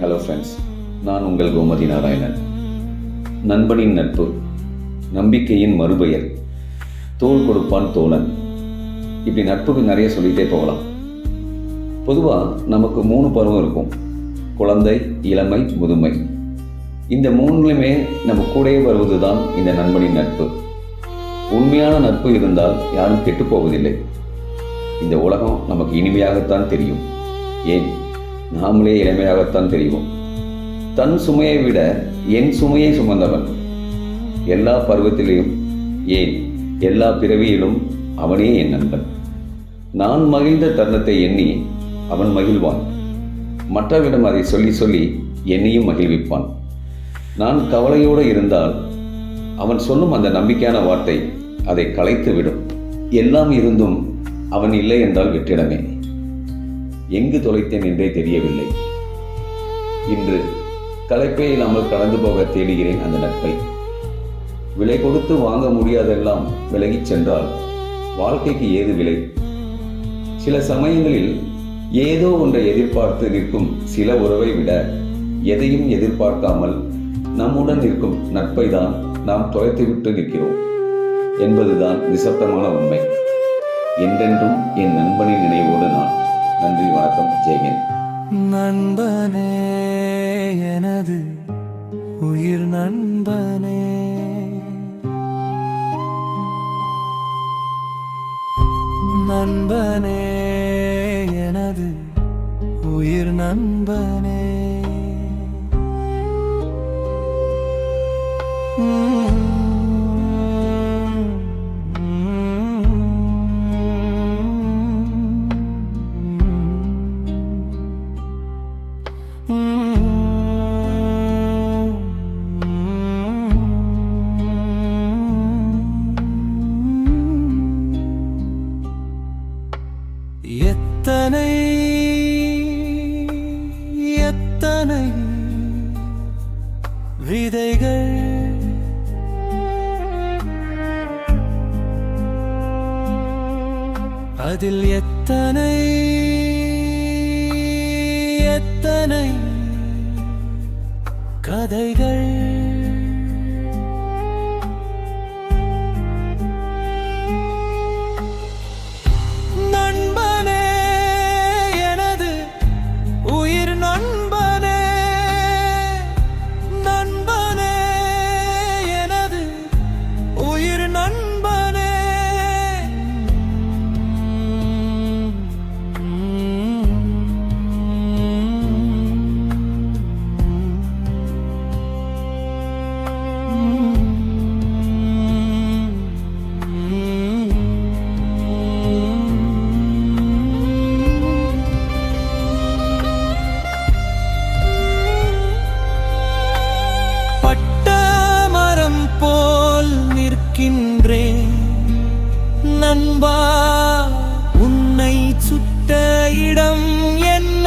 Hello friends, நான் உங்கள் கோமதி நாராயணன். நண்பனின் நட்பு, நம்பிக்கையின் மறுபெயர், தோள் கொடுப்பான் தோழன். இப்படி நட்புக்கு நிறைய சொல்லிகிட்டே போகலாம். பொதுவாக நமக்கு 3 பருவம் இருக்கும்: குழந்தை, இளமை, முதுமை. இந்த 3லுமே நம்ம கூடவே வருவது தான் இந்த நண்பனின் நட்பு. உண்மையான நட்பு இருந்தால் யாரும் கெட்டு போவதில்லை. இந்த உலகம் நமக்கு இனிமையாகத்தான் தெரியும். ஏன், நாமளே இளமையாகத்தான் தெரியும். தன் சுமையை விட என் சுமையை சுமந்தவன். எல்லா பருவத்திலும், ஏன் எல்லா பிறவியிலும் அவனே என் நண்பன். நான் மகிழ்ந்த தருணத்தை எண்ணி அவன் மகிழ்வான். மற்றவரிடம் அதை சொல்லி சொல்லி என்னையும் மகிழ்விப்பான். நான் கவலையோடு இருந்தால் அவன் சொல்லும் அந்த நம்பிக்கையான வார்த்தை அதை கலைத்து விடும். எல்லாம் இருந்தும் அவன் இல்லை என்றால் வெற்றிடமே. எங்கு தொலைத்தேன் என்றே தெரியவில்லை. இன்று களைப்பே இல்லாமல் கடந்து போக தேடுகிறேன் அந்த நட்பை. விலை கொடுத்து வாங்க முடியாதெல்லாம் விலகிச் சென்றால் வாழ்க்கைக்கு ஏது விலை? சில சமயங்களில் ஏதோ ஒன்றை எதிர்பார்த்து நிற்கும் சில உறவை விட எதையும் எதிர்பார்க்காமல் நம்முடன் நிற்கும் நட்பை தான் நாம் தொலைத்துவிட்டு நிற்கிறோம் என்பதுதான் நிசப்தமான உண்மை. என்றென்றும் என் நண்பனின் நினைவோடு நான். நன்றி, வணக்கம், ஜெயகன். நண்பனே, எனது உயிர் நண்பனே, நண்பனே, எனது உயிர் நண்பனே. எத்தனை எத்தனை விதைகள் அதில் எத்தனை எத்தனை கதைகள். நண்பா, உன்னை சுட்ட இடம் என்ன?